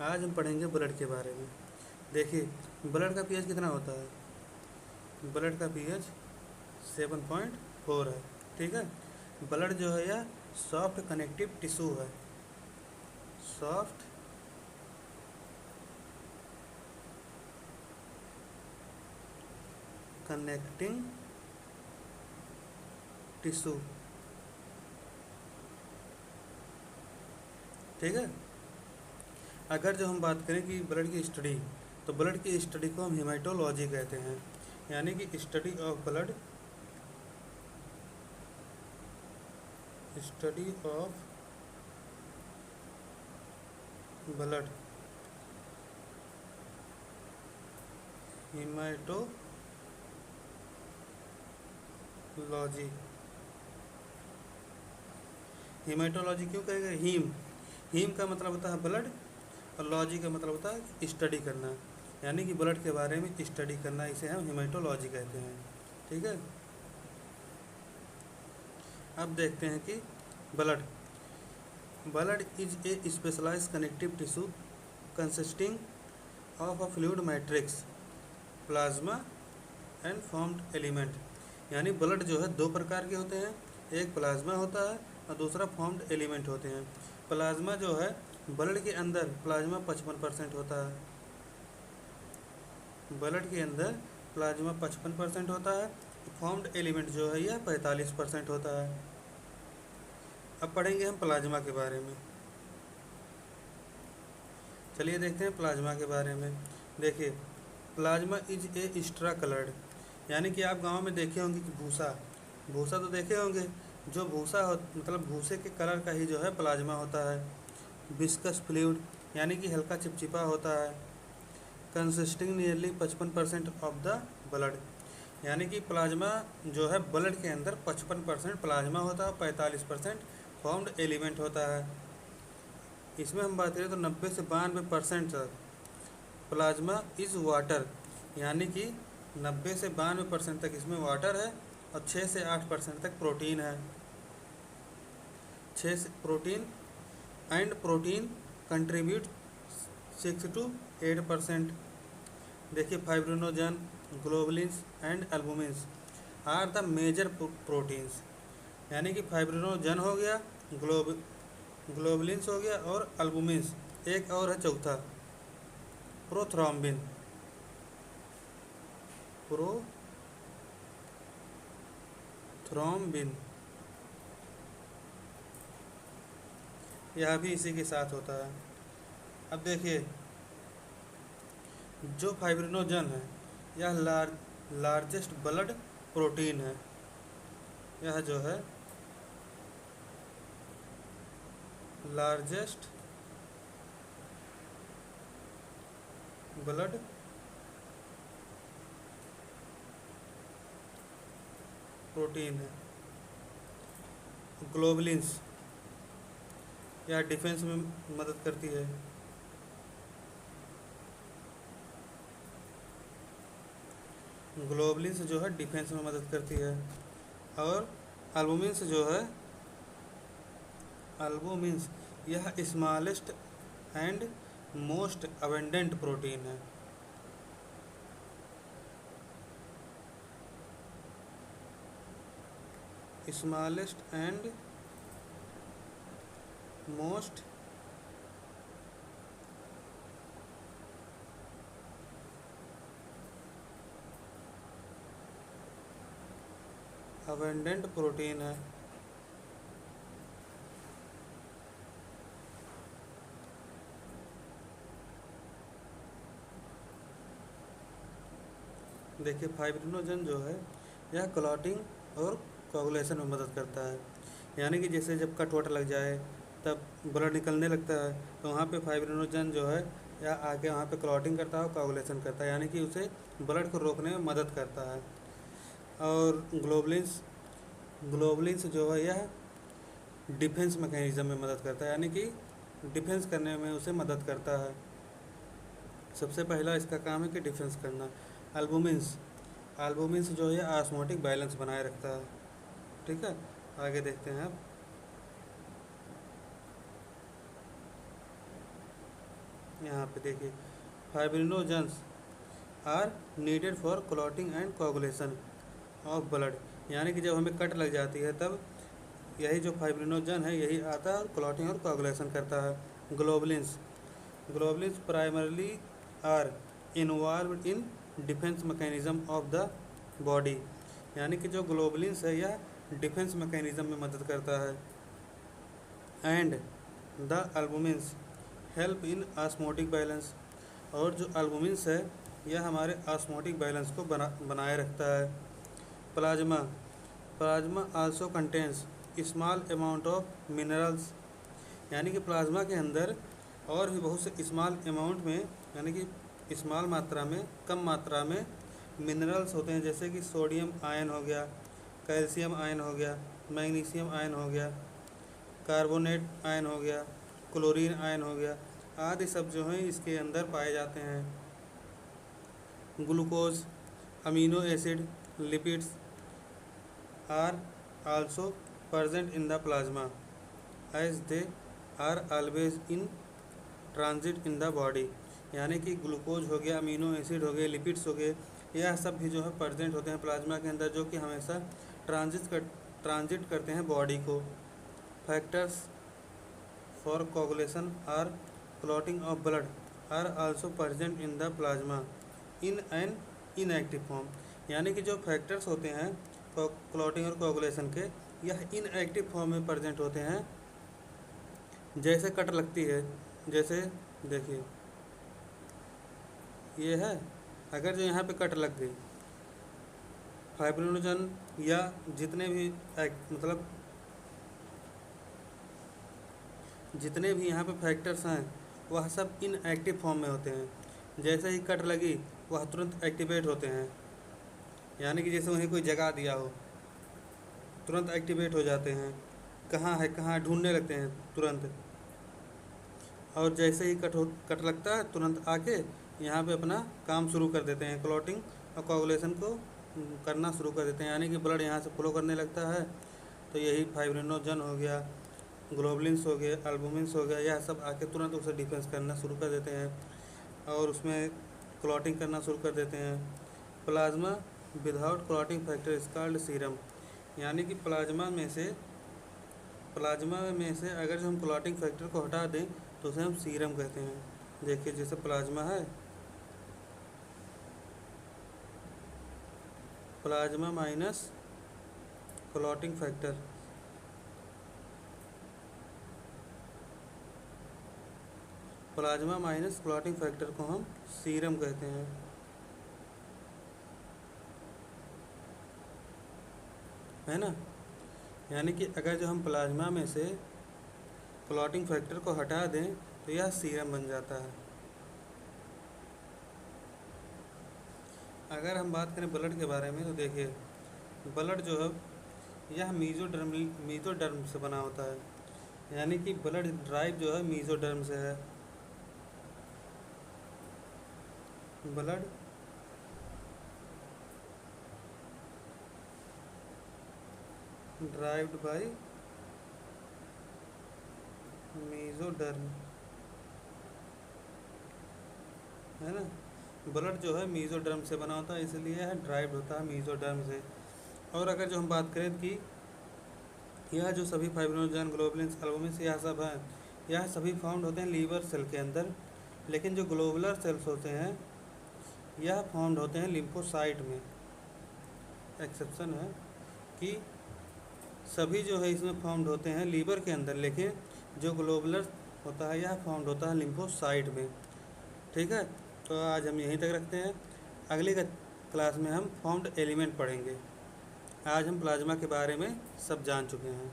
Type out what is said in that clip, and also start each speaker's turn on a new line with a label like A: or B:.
A: आज हम पढ़ेंगे ब्लड के बारे में। देखिए ब्लड का पीएच कितना होता है। ब्लड का पीएच 7.4 है। ठीक है। ब्लड जो है यह सॉफ्ट कनेक्टिव टिश्यू है। Soft connecting tissue. ठीक है। अगर जो हम बात करें कि ब्लड की स्टडी, तो ब्लड की स्टडी को हम हेमाटोलॉजी कहते हैं, यानी कि study of blood, study of blood, haematology. Haematology क्यों कहेगा? हीम का मतलब होता है ब्लड, और लॉजी का मतलब होता है स्टडी करना, यानी कि ब्लड के बारे में स्टडी करना, इसे हम हेमाटोलॉजी कहते हैं। ठीक है। अब देखते हैं कि blood blood is a specialised connective tissue consisting of a fluid matrix, plasma and formed element. यानी ब्लड जो है दो प्रकार के होते हैं, एक प्लाज्मा होता है और दूसरा फॉर्म्ड एलिमेंट होते हैं। प्लाज्मा जो है, ब्लड के अंदर प्लाज्मा 55% होता है। ब्लड के अंदर प्लाज्मा 55% होता है। फॉर्म्ड एलिमेंट जो है यह 45% होता है। अब पढ़ेंगे हम प्लाज्मा के बारे में। चलिए देखते हैं प्लाज्मा के बारे में। देखिए plasma is a extra coloured, यानी कि आप गांव में देखे होंगे कि भूसा भूसा तो देखे होंगे, जो भूसा हो मतलब भूसे के कलर का ही जो है प्लाज्मा होता है। विस्कस फ्लूइड, यानी कि हल्का चिपचिपा होता है। Consisting nearly 55% of the blood, यानी कि प्लाज्मा जो है ब्लड के अंदर 55% प्लाज्मा होता है, 45% फॉर्म्ड एलिमेंट होता है। इसमें हम बात करें तो 90 से 92% तक प्लाज्मा इज़ वाटर, यानी कि 90 से 92% तक इसमें वाटर है, और 6 से 8% तक प्रोटीन है। 6 से प्रोटीन प्रोटीन कंट्रीब्यूट 6 to 8%। देखिए fibrinogen, globulins and albumins are the major proteins, यानी कि फाइब्रिनोजन हो गया, ग्लोबुलिन्स हो गया, और एल्बुमिन्स एक और है चौथा, प्रोथ्रोम्बिन। प्रोथ्रोम्बिन यह भी इसी के साथ होता है। अब देखिए जो फाइब्रिनोजन है यह लार्जेस्ट ब्लड प्रोटीन है। यह जो है लार्जेस्ट ब्लड प्रोटीन है। ग्लोबुलिन्स यह डिफेंस में मदद करती है। ग्लोबुलिन्स जो है डिफेंस में मदद करती है। और एल्बुमिन्स जो है, एल्बुमिन्स यह smallest and most abundant protein है। Smallest and most abundant protein है। देखिए फाइब्रिनोजन जो है यह क्लॉटिंग और कोगुलेशन में मदद करता है, यानी कि जैसे जब कट वट लग जाए तब ब्लड निकलने लगता है, तो वहाँ पे फाइब्रिनोजन जो है या आके वहाँ पे क्लॉटिंग करता है और कोगुलेशन करता है, यानी कि उसे ब्लड को रोकने में मदद करता है। और ग्लोबुलिन्स जो है यह डिफेंस मैकेनिज्म में मदद करता है, यानी कि डिफेंस करने में उसे मदद करता है। सबसे पहला इसका काम है कि डिफेंस करना। एल्बुमिन्स जो है ऑस्मोटिक बैलेंस बनाए रखता है। ठीक है, आगे देखते हैं अब। यहाँ पे देखिए, fibrinogens are needed for clotting and coagulation of blood, यानी कि जब हमें कट लग जाती है तब यही जो फाइब्रिनोजन है यही आता है और क्लॉटिंग और कोगुलेशन करता है। Globulins, globulins primarily are involve in defence mechanism of the body, यानी कि जो ग्लोबुलिन्स है यह डिफेंस मैकेनिज्म में मदद करता है। And the albumins help in osmotic balance, और जो अल्बुमिन्स है यह हमारे ऑस्मोटिक बैलेंस को बनाए रखता है। Plasma, plasma also contains small amount of minerals, यानी कि प्लाज्मा के अंदर और भी बहुत से स्मॉल अमाउंट में, यानी कि स्मॉल मात्रा में, कम मात्रा में मिनरल्स होते हैं, जैसे कि सोडियम आयन हो गया, कैल्शियम आयन हो गया, मैग्नीशियम आयन हो गया, कार्बोनेट आयन हो गया, क्लोरीन आयन हो गया, आदि सब जो हैं इसके अंदर पाए जाते हैं। Glucose, amino acid, lipids are also present in the plasma as they are always in transit in the body, यानी कि ग्लूकोज हो गया, अमीनो एसिड हो गए, लिपिड्स हो गए, यह सब भी जो है प्रेजेंट होते हैं प्लाज्मा के अंदर, जो कि हमेशा ट्रांजिट करते हैं बॉडी को। Factors for coagulation or clotting of blood are also present in the plasma in an inactive form, यानी कि जो फैक्टर्स होते हैं क्लॉटिंग और कोगुलेशन के, यह इनएक्टिव फॉर्म में प्रेजेंट होते हैं। जैसे कट लगती है, जैसे देखिए ये है, अगर जो यहाँ पे कट लग गई, फाइब्रिनोजन या जितने भी मतलब जितने भी यहाँ पे फैक्टर्स हैं वह सब इनएक्टिव फॉर्म में होते हैं। जैसे ही कट लगी वह तुरंत एक्टिवेट होते हैं, यानी कि जैसे उन्हें कोई जगा दिया हो, तुरंत एक्टिवेट हो जाते हैं, कहाँ है कहाँ ढूंढने लगते हैं तुरंत, और जैसे ही कट लगता है तुरंत आके यहाँ पे अपना काम शुरू कर देते हैं, क्लॉटिंग और कोगुलेशन को करना शुरू कर देते हैं, यानी कि ब्लड यहाँ से फ्लो करने लगता है। तो यही फाइब्रिनोजन हो गया, ग्लोबुलिन्स हो गए, अल्बुमिन्स हो गया, यह सब आके तुरंत उसे डिफेंस करना शुरू कर देते हैं और उसमें क्लॉटिंग करना शुरू कर देते हैं। Plasma without clotting factor is called serum, यानी कि प्लाज्मा में से अगर जो हम क्लॉटिंग फैक्टर को हटा दें तो उसे हम सीरम कहते हैं। देखिए जैसे प्लाज्मा है, plasma minus clotting factor, plasma minus clotting factor को हम सीरम कहते हैं, है ना। यानी कि अगर जो हम प्लाज्मा में से क्लॉटिंग फैक्टर को हटा दें तो यह सीरम बन जाता है। अगर हम बात करें ब्लड के बारे में तो देखिए, ब्लड जो है यह मीजोडर्म से बना होता है, यानी कि ब्लड ड्राइव जो है मीजोडर्म से है। ब्लड ड्राइव्ड बाय मीजोडर्म, है ना। ब्लड जो है मीजोडर्म से बना होता है, इसलिए यह ड्राइव्ड होता है मीजोडर्म से। और अगर जो हम बात करें कि यह जो सभी फाइब्रिनोजन, ग्लोबुलिन्स, एल्बुमिन्स यह सब हैं, यह सभी फाउंड होते हैं लीवर सेल के अंदर, लेकिन जो ग्लोबुलर सेल्स होते हैं यह फाउंड होते हैं लिम्फोसाइट में। एक्सेप्शन है कि सभी जो है इसमें फाउंड होते हैं लीवर के अंदर, लेकिन जो ग्लोबुलर होता है यह फाउंड होता है लिम्फोसाइट में। ठीक है, तो आज हम यहीं तक रखते हैं। अगली क्लास में हम फाउंड एलिमेंट पढ़ेंगे। आज हम प्लाज्मा के बारे में सब जान चुके हैं।